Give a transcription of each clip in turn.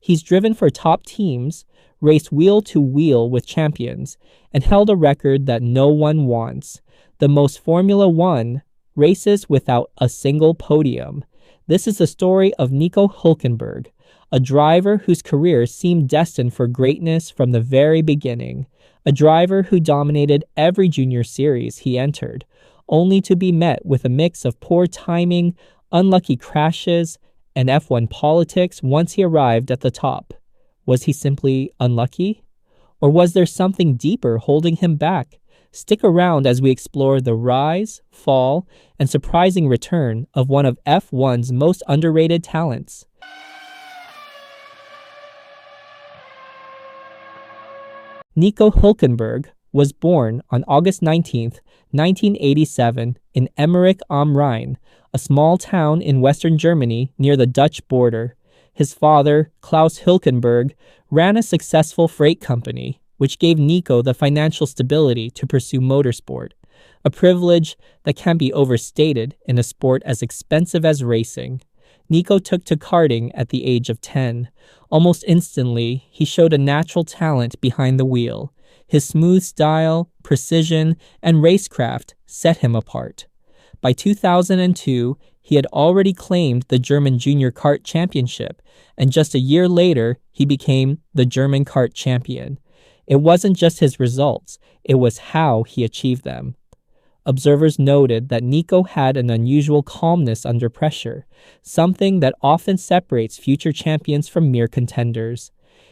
He's driven for top teams, raced wheel to wheel with champions, and held a record that no one wants: the most Formula One races without a single podium. This is the story of Nico Hulkenberg, a driver whose career seemed destined for greatness from the very beginning, a driver who dominated every junior series he entered, only to be met with a mix of poor timing, unlucky crashes, and F1 politics once he arrived at the top. Was he simply unlucky? Or was there something deeper holding him back? Stick around as we explore the rise, fall, and surprising return of one of F1's most underrated talents. Nico Hulkenberg was born on August 19, 1987 in Emmerich am Rhein, a small town in western Germany near the Dutch border. His father, Klaus Hülkenberg, ran a successful freight company, which gave Nico the financial stability to pursue motorsport, a privilege that can be overstated in a sport as expensive as racing. Nico took to karting at the age of 10. Almost instantly, he showed a natural talent behind the wheel. His smooth style, precision, and racecraft set him apart. By 2002, he had already claimed the German Junior Kart Championship, and just a year later, he became the German kart champion. It wasn't just his results, it was how he achieved them. Observers noted that Nico had an unusual calmness under pressure, something that often separates future champions from mere contenders.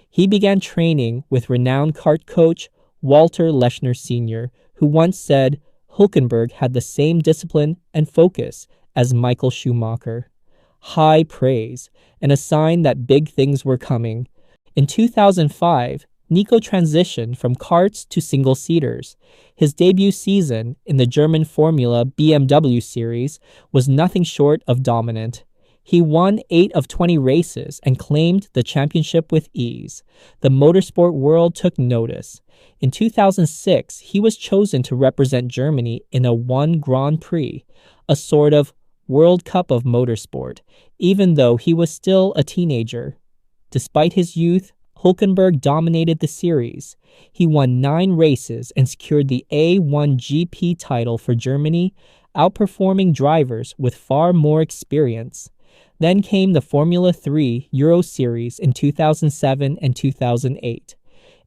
He began training with renowned kart coach Walter Lechner Sr., who once said Hülkenberg had the same discipline and focus as Michael Schumacher. High praise, and a sign that big things were coming. In 2005, Nico transitioned from karts to single-seaters. His debut season in the German Formula BMW series was nothing short of dominant. He won 8 of 20 races and claimed the championship with ease. The motorsport world took notice. In 2006, he was chosen to represent Germany in a one Grand Prix, a sort of World Cup of motorsport, even though he was still a teenager. Despite his youth, Hülkenberg dominated the series. He won 9 races and secured the A1 GP title for Germany, outperforming drivers with far more experience. Then came the Formula 3 Euro Series in 2007 and 2008.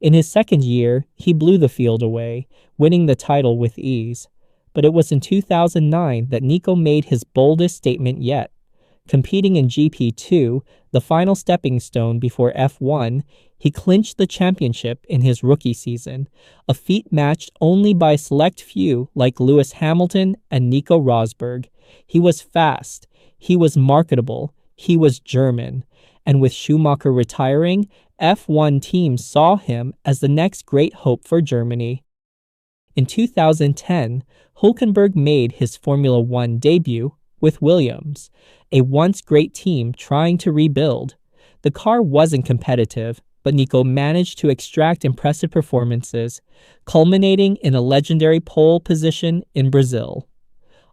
In his second year, he blew the field away, winning the title with ease. But it was in 2009 that Nico made his boldest statement yet. Competing in GP2, the final stepping stone before F1, he clinched the championship in his rookie season, a feat matched only by a select few like Lewis Hamilton and Nico Rosberg. He was fast, he was marketable, he was German, and with Schumacher retiring, F1 teams saw him as the next great hope for Germany. In 2010, Hülkenberg made his Formula One debut with Williams, a once great team trying to rebuild. The car wasn't competitive, but Nico managed to extract impressive performances, culminating in a legendary pole position in Brazil.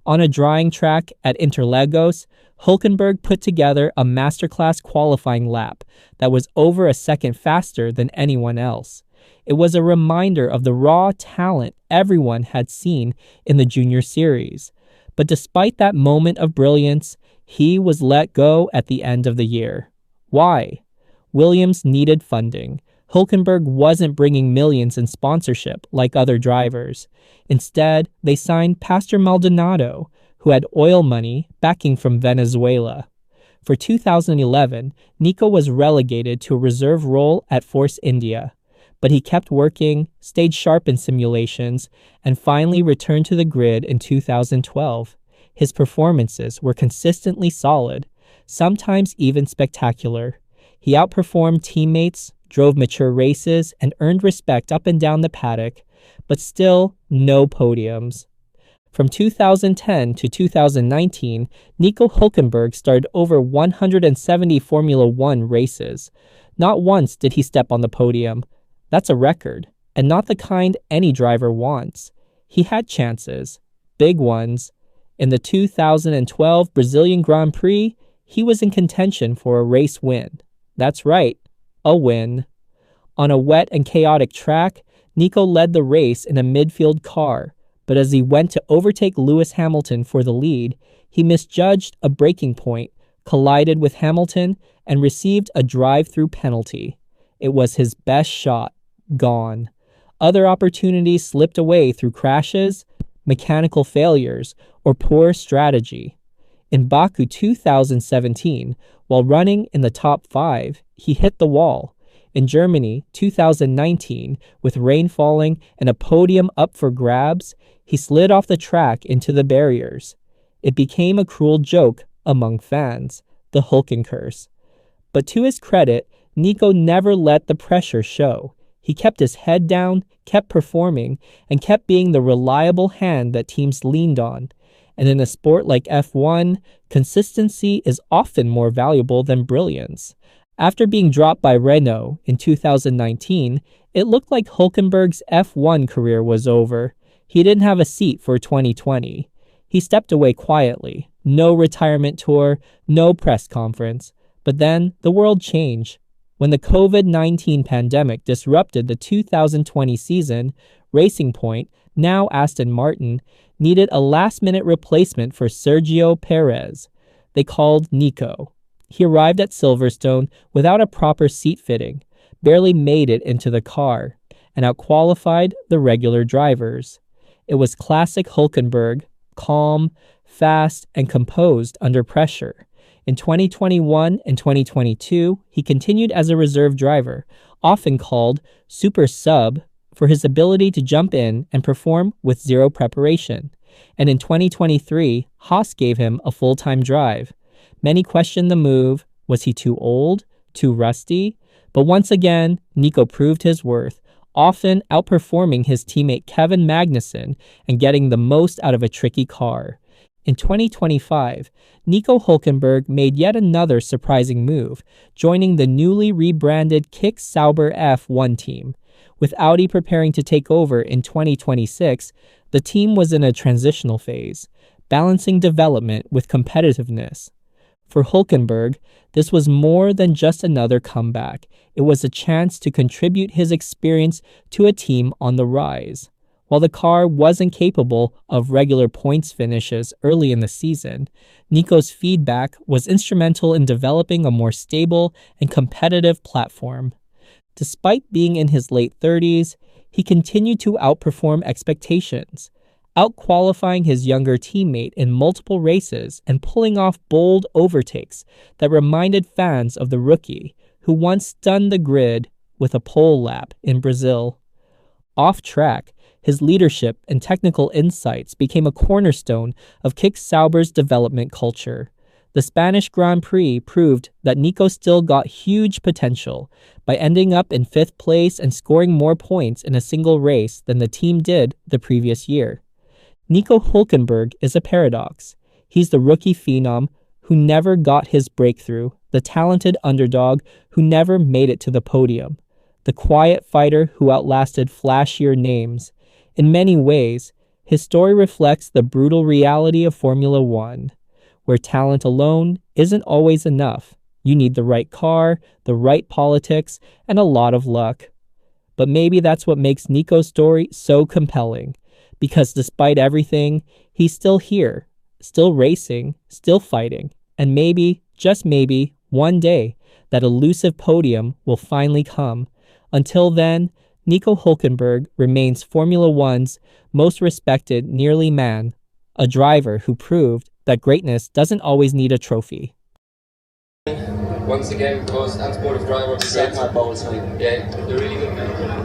On a drying track at Interlagos, Hülkenberg put together a masterclass qualifying lap that was over a second faster than anyone else. It was a reminder of the raw talent everyone had seen in the junior series. But despite that moment of brilliance, he was let go at the end of the year. Why? Williams needed funding. Hülkenberg wasn't bringing millions in sponsorship like other drivers. Instead, they signed Pastor Maldonado, who had oil money backing from Venezuela. For 2011, Nico was relegated to a reserve role at Force India, but he kept working, stayed sharp in simulations, and finally returned to the grid in 2012. His performances were consistently solid, sometimes even spectacular. He outperformed teammates, drove mature races, and earned respect up and down the paddock, but still no podiums. From 2010 to 2019, Nico Hulkenberg started over 170 Formula One races. Not once did he step on the podium. That's a record, and not the kind any driver wants. He had chances, big ones. In the 2012 Brazilian Grand Prix, he was in contention for a race win. That's right, a win. On a wet and chaotic track, Nico led the race in a midfield car, but as he went to overtake Lewis Hamilton for the lead, he misjudged a braking point, collided with Hamilton, and received a drive-through penalty. It was his best shot, gone. Other opportunities slipped away through crashes, mechanical failures, or poor strategy. In Baku 2017, while running in the top 5, he hit the wall. In Germany 2019, with rain falling and a podium up for grabs, he slid off the track into the barriers. It became a cruel joke among fans, the Hulken curse. But to his credit, Nico never let the pressure show. He kept his head down, kept performing, and kept being the reliable hand that teams leaned on. And in a sport like F1, consistency is often more valuable than brilliance. After being dropped by Renault in 2019, it looked like Hulkenberg's F1 career was over. He didn't have a seat for 2020. He stepped away quietly. No retirement tour, no press conference. But then the world changed. When the COVID-19 pandemic disrupted the 2020 season, Racing Point, now Aston Martin, needed a last-minute replacement for Sergio Perez. They called Nico. He arrived at Silverstone without a proper seat fitting, barely made it into the car, and outqualified the regular drivers. It was classic Hulkenberg, calm, fast, and composed under pressure. In 2021 and 2022, he continued as a reserve driver, often called super sub, for his ability to jump in and perform with zero preparation. And in 2023, Haas gave him a full-time drive. Many questioned the move. Was he too old? Too rusty? But once again, Nico proved his worth, often outperforming his teammate Kevin Magnussen and getting the most out of a tricky car. In 2025, Nico Hulkenberg made yet another surprising move, joining the newly rebranded Kick Sauber F1 team. With Audi preparing to take over in 2026, the team was in a transitional phase, balancing development with competitiveness. For Hulkenberg, this was more than just another comeback. It was a chance to contribute his experience to a team on the rise. While the car wasn't capable of regular points finishes early in the season, Nico's feedback was instrumental in developing a more stable and competitive platform. Despite being in his late 30s, he continued to outperform expectations, outqualifying his younger teammate in multiple races and pulling off bold overtakes that reminded fans of the rookie who once stunned the grid with a pole lap in Brazil. Off track, his leadership and technical insights became a cornerstone of Kick Sauber's development culture. The Spanish Grand Prix proved that Nico still got huge potential by ending up in 5th place and scoring more points in a single race than the team did the previous year. Nico Hulkenberg is a paradox. He's the rookie phenom who never got his breakthrough, the talented underdog who never made it to the podium, the quiet fighter who outlasted flashier names. In many ways, his story reflects the brutal reality of Formula One, where talent alone isn't always enough. You need the right car, the right politics, and a lot of luck. But maybe that's what makes Nico's story so compelling, because despite everything, he's still here, still racing, still fighting, and maybe, just maybe, one day, that elusive podium will finally come. Until then, Nico Hulkenberg remains Formula One's most respected nearly man, a driver who proved that greatness doesn't always need a trophy. Once again, the most unsportive driver. Yeah, they're really good, man.